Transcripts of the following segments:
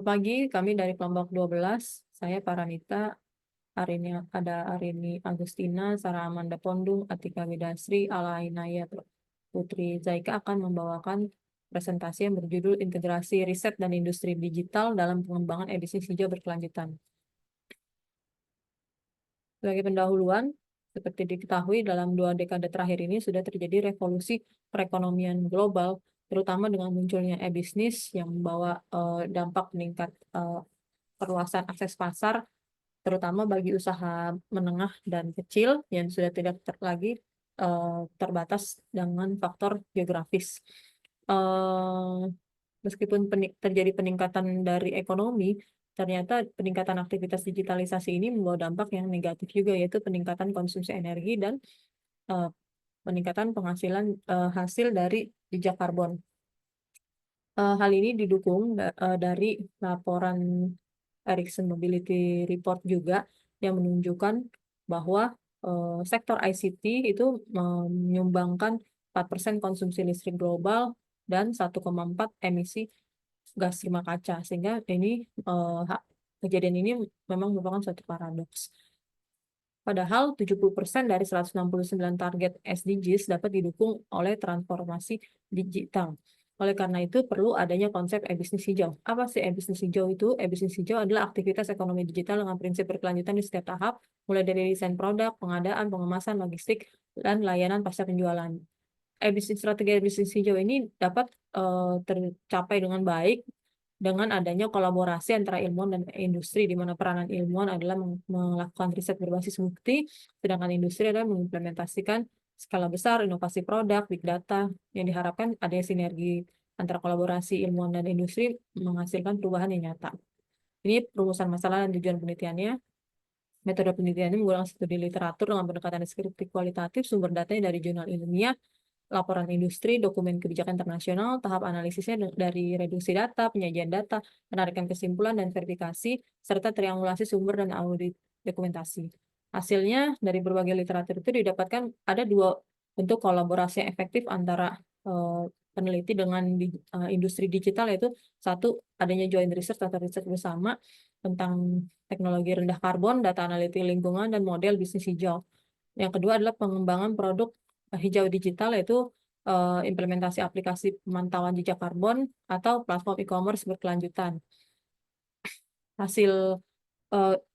Pagi, kami dari kelompok 12, saya Paranita, Arini Agustina, Sarah Amanda Pondung, Atika Widasri, Ala Inayat Putri Zaika akan membawakan presentasi yang berjudul Integrasi Riset dan Industri Digital dalam Pengembangan Edisi Hijau Berkelanjutan. Sebagai pendahuluan, seperti diketahui dalam 2 dekade terakhir ini sudah terjadi revolusi perekonomian global, terutama dengan munculnya e-bisnis yang membawa dampak meningkat perluasan akses pasar, terutama bagi usaha menengah dan kecil yang sudah tidak lagi terbatas dengan faktor geografis. Eh, Meskipun terjadi peningkatan dari ekonomi, ternyata peningkatan aktivitas digitalisasi ini membawa dampak yang negatif juga, yaitu peningkatan konsumsi energi dan eh, peningkatan penghasilan hasil dari jejak karbon. Hal ini didukung dari laporan Ericsson Mobility Report juga yang menunjukkan bahwa sektor ICT itu menyumbangkan 4% konsumsi listrik global dan 1,4 emisi gas rumah kaca, sehingga ini kejadian ini memang merupakan suatu paradoks. Padahal 70% dari 169 target SDGs dapat didukung oleh transformasi digital. Oleh karena itu, perlu adanya konsep e-bisnis hijau. Apa sih e-bisnis hijau itu? E-bisnis hijau adalah aktivitas ekonomi digital dengan prinsip berkelanjutan di setiap tahap, mulai dari desain produk, pengadaan, pengemasan, logistik, dan layanan pasca penjualan. Strategi e-bisnis hijau ini dapat tercapai dengan baik dengan adanya kolaborasi antara ilmuwan dan industri, di mana peranan ilmuwan adalah melakukan riset berbasis bukti, sedangkan industri adalah mengimplementasikan skala besar inovasi produk, big data, yang diharapkan adanya sinergi antara kolaborasi ilmuwan dan industri menghasilkan perubahan yang nyata. Ini perumusan masalah dan tujuan penelitiannya. Metode penelitiannya menggunakan studi literatur dengan pendekatan deskriptif kualitatif, sumber datanya dari jurnal ilmiah, laporan industri, dokumen kebijakan internasional, tahap analisisnya dari reduksi data, penyajian data, penarikan kesimpulan dan verifikasi, serta triangulasi sumber dan audit dokumentasi. Hasilnya dari berbagai literatur itu didapatkan ada 2 bentuk kolaborasi yang efektif antara peneliti dengan industri digital, yaitu satu, adanya joint research atau riset bersama tentang teknologi rendah karbon, data analitik lingkungan, dan model bisnis hijau. Yang kedua adalah pengembangan produk hijau digital, yaitu implementasi aplikasi pemantauan jejak karbon atau platform e-commerce berkelanjutan. Hasil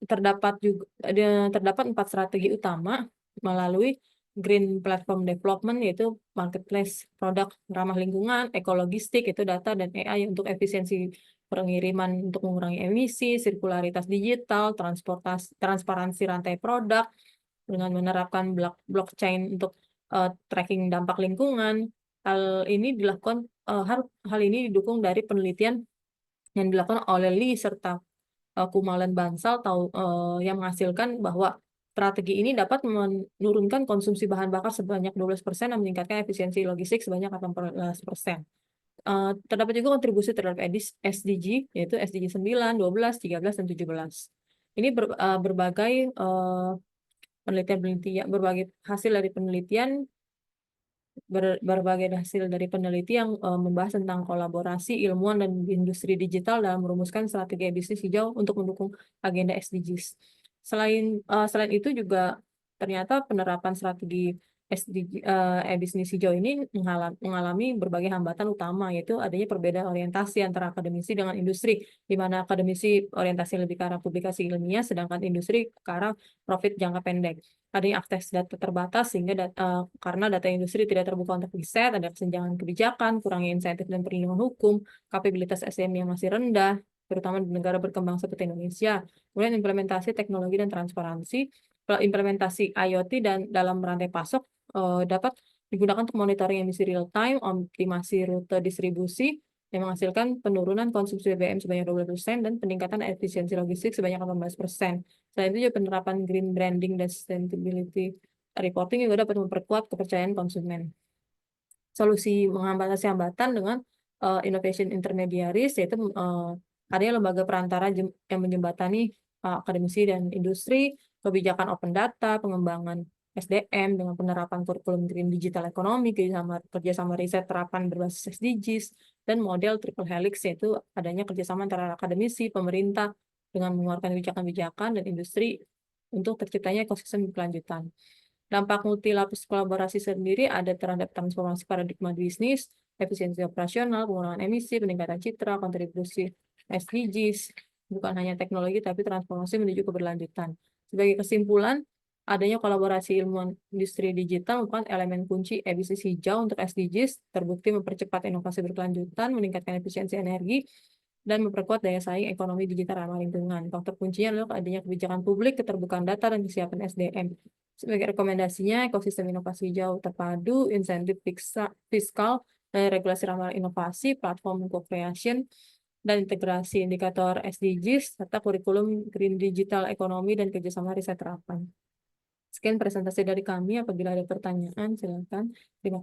terdapat 4 strategi utama melalui Green Platform Development, yaitu marketplace produk ramah lingkungan, ekologistik, itu data dan AI untuk efisiensi pengiriman untuk mengurangi emisi, sirkularitas digital, transparansi rantai produk dengan menerapkan blockchain untuk tracking dampak lingkungan. Hal ini didukung dari penelitian yang dilakukan oleh Lee serta Kumal dan Bansal yang menghasilkan bahwa strategi ini dapat menurunkan konsumsi bahan bakar sebanyak 12% dan meningkatkan efisiensi logistik sebanyak 18%. Terdapat juga kontribusi terhadap SDG, yaitu SDG 9, 12, 13, dan 17. Ini berbagai hasil dari penelitian berbagai hasil dari peneliti yang membahas tentang kolaborasi ilmuwan dan industri digital dalam merumuskan strategi bisnis hijau untuk mendukung agenda SDGs. Selain itu juga ternyata penerapan strategi SDG bisnis hijau ini mengalami berbagai hambatan utama, yaitu adanya perbedaan orientasi antara akademisi dengan industri, di mana akademisi orientasi lebih ke arah publikasi ilmiah, sedangkan industri ke arah profit jangka pendek. Adanya akses data terbatas sehingga karena data industri tidak terbuka untuk riset, ada kesenjangan kebijakan, kurangnya insentif dan perlindungan hukum, kapabilitas SDM yang masih rendah, terutama di negara berkembang seperti Indonesia. Kemudian implementasi teknologi dan transparansi, implementasi IoT dan dalam rantai pasok dapat digunakan untuk monitoring emisi real time, optimasi rute distribusi, yang menghasilkan penurunan konsumsi BBM sebanyak 20% dan peningkatan efisiensi logistik sebanyak 18%. Selain itu juga penerapan green branding dan sustainability reporting juga dapat memperkuat kepercayaan konsumen. Solusi mengatasi hambatan dengan innovation intermediaries, yaitu adanya lembaga perantara yang menjembatani akademisi dan industri, kebijakan open data, pengembangan SDM dengan penerapan kurikulum Green Digital Economy, kerjasama riset terapan berbasis SDGs, dan model triple helix, yaitu adanya kerjasama antara akademisi, pemerintah, dengan mengeluarkan kebijakan-kebijakan dan industri untuk terciptanya ekosistem berkelanjutan. Dampak multilapis kolaborasi sendiri ada terhadap transformasi paradigma bisnis, efisiensi operasional, pengurangan emisi, peningkatan citra, kontribusi SDGs, bukan hanya teknologi tapi transformasi menuju keberlanjutan. Sebagai kesimpulan, adanya kolaborasi ilmuwan industri digital merupakan elemen kunci bisnis hijau untuk SDGs, terbukti mempercepat inovasi berkelanjutan, meningkatkan efisiensi energi, dan memperkuat daya saing ekonomi digital ramah lingkungan. Faktor kuncinya adalah adanya kebijakan publik, keterbukaan data, dan kesiapan SDM. Sebagai rekomendasinya, ekosistem inovasi hijau terpadu, insentif fiskal, dan regulasi ramah inovasi, platform co-creation, dan integrasi indikator SDGs, serta kurikulum Green Digital Economy dan kerjasama riset terapan. Sekian presentasi dari kami. Apabila ada pertanyaan, silakan. Terima kasih.